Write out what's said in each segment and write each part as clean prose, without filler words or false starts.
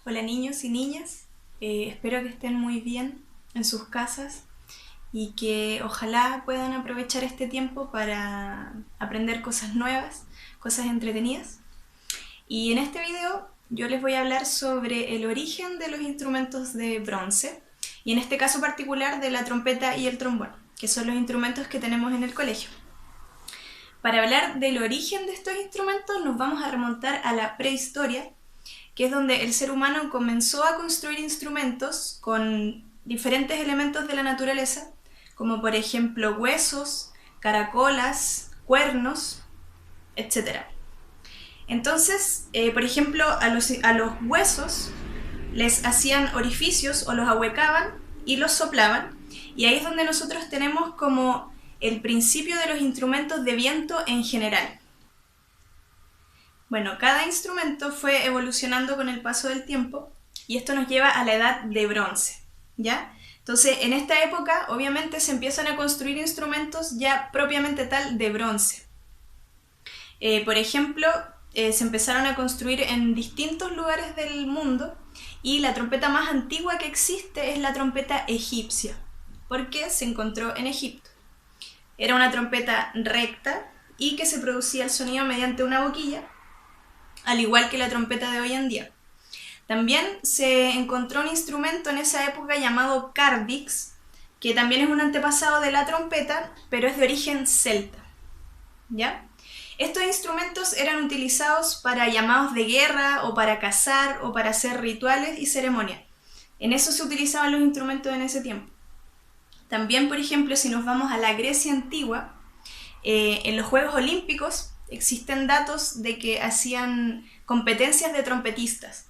Hola niños y niñas, espero que estén muy bien en sus casas y que ojalá puedan aprovechar este tiempo para aprender cosas nuevas, cosas entretenidas. Y en este video yo les voy a hablar sobre el origen de los instrumentos de bronce y en este caso particular de la trompeta y el trombón, que son los instrumentos que tenemos en el colegio. Para hablar del origen de estos instrumentos nos vamos a remontar a la prehistoria, que es donde el ser humano comenzó a construir instrumentos con diferentes elementos de la naturaleza, como por ejemplo huesos, caracolas, cuernos, etc. Entonces, por ejemplo, a los huesos les hacían orificios o los ahuecaban y los soplaban, y ahí es donde nosotros tenemos como el principio de los instrumentos de viento en general. Bueno, cada instrumento fue evolucionando con el paso del tiempo y esto nos lleva a la edad de bronce, ¿ya? Entonces, en esta época, obviamente, se empiezan a construir instrumentos ya propiamente tal de bronce. Por ejemplo, se empezaron a construir en distintos lugares del mundo y la trompeta más antigua que existe es la trompeta egipcia, porque se encontró en Egipto. Era una trompeta recta y que se producía el sonido mediante una boquilla, al igual que la trompeta de hoy en día. También se encontró un instrumento en esa época llamado cardix, que también es un antepasado de la trompeta, pero es de origen celta, ¿ya? Estos instrumentos eran utilizados para llamados de guerra, o para cazar, o para hacer rituales y ceremonias. En eso se utilizaban los instrumentos en ese tiempo. También, por ejemplo, si nos vamos a la Grecia antigua, en los Juegos Olímpicos existen datos de que hacían competencias de trompetistas.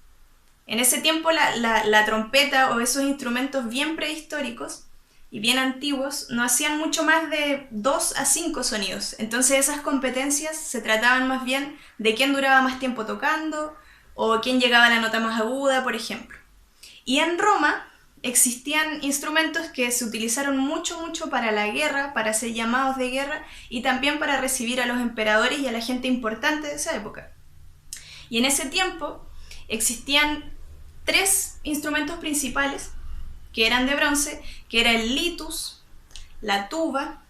En ese tiempo la trompeta o esos instrumentos bien prehistóricos y bien antiguos no hacían mucho más de 2 a 5 sonidos. Entonces esas competencias se trataban más bien de quién duraba más tiempo tocando o quién llegaba a la nota más aguda, por ejemplo. Y en Roma existían instrumentos que se utilizaron mucho para la guerra, para hacer llamados de guerra y también para recibir a los emperadores y a la gente importante de esa época. Y en ese tiempo existían 3 instrumentos principales que eran de bronce, que era el litus, la tuba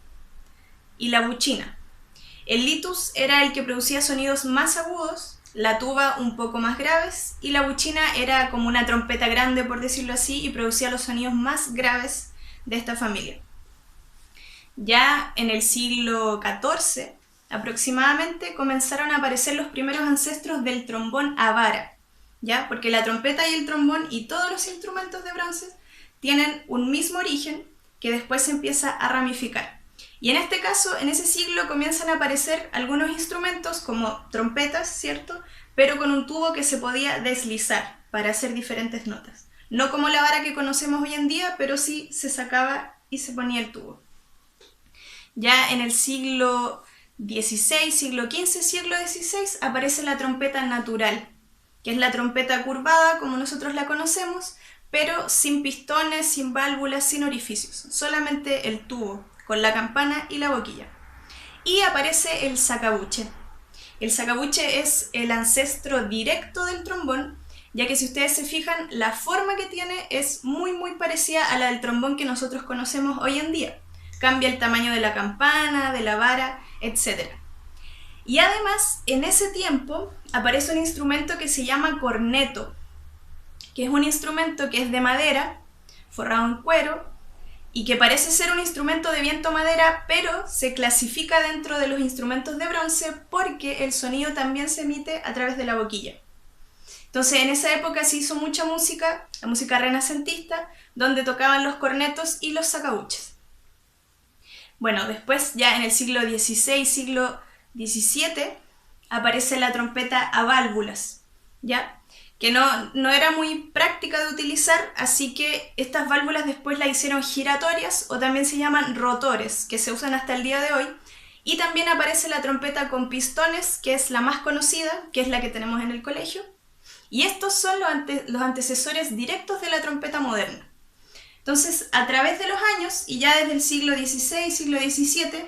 y la buchina. El litus era el que producía sonidos más agudos, la tuba un poco más graves y la buchina era como una trompeta grande, por decirlo así, y producía los sonidos más graves de esta familia. Ya en el siglo XIV aproximadamente comenzaron a aparecer los primeros ancestros del trombón a vara, ¿ya? Porque la trompeta y el trombón y todos los instrumentos de bronce tienen un mismo origen que después se empieza a ramificar. Y en este caso, en ese siglo comienzan a aparecer algunos instrumentos como trompetas, ¿cierto? Pero con un tubo que se podía deslizar para hacer diferentes notas. No como la vara que conocemos hoy en día, pero sí se sacaba y se ponía el tubo. Ya en el siglo XVI, siglo XV, siglo XVI aparece la trompeta natural, que es la trompeta curvada como nosotros la conocemos, pero sin pistones, sin válvulas, sin orificios, solamente el tubo, con la campana y la boquilla. Y aparece el sacabuche. El sacabuche es el ancestro directo del trombón, ya que si ustedes se fijan, la forma que tiene es muy parecida a la del trombón que nosotros conocemos hoy en día. Cambia el tamaño de la campana, de la vara, etc. Y además, en ese tiempo, aparece un instrumento que se llama corneto, que es un instrumento que es de madera, forrado en cuero, y que parece ser un instrumento de viento madera, pero se clasifica dentro de los instrumentos de bronce porque el sonido también se emite a través de la boquilla. Entonces en esa época se hizo mucha música, la música renacentista, donde tocaban los cornetos y los sacabuches. Bueno, después ya en el siglo XVI, siglo XVII, aparece la trompeta a válvulas, ¿ya? Que no era muy práctica de utilizar, así que estas válvulas después las hicieron giratorias o también se llaman rotores, que se usan hasta el día de hoy. Y también aparece la trompeta con pistones, que es la más conocida, que es la que tenemos en el colegio. Y estos son los antecesores directos de la trompeta moderna. Entonces, a través de los años, y ya desde el siglo XVI, siglo XVII,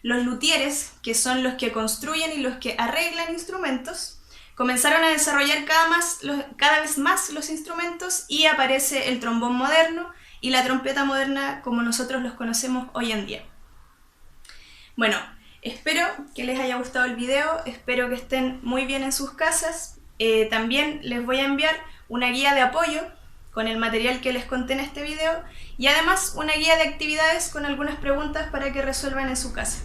los luthieres, que son los que construyen y los que arreglan instrumentos, comenzaron a desarrollar cada vez más los instrumentos y aparece el trombón moderno y la trompeta moderna como nosotros los conocemos hoy en día. Bueno, espero que les haya gustado el video, espero que estén muy bien en sus casas. También les voy a enviar una guía de apoyo con el material que les conté en este video y además una guía de actividades con algunas preguntas para que resuelvan en su casa.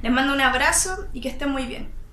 Les mando un abrazo y que estén muy bien.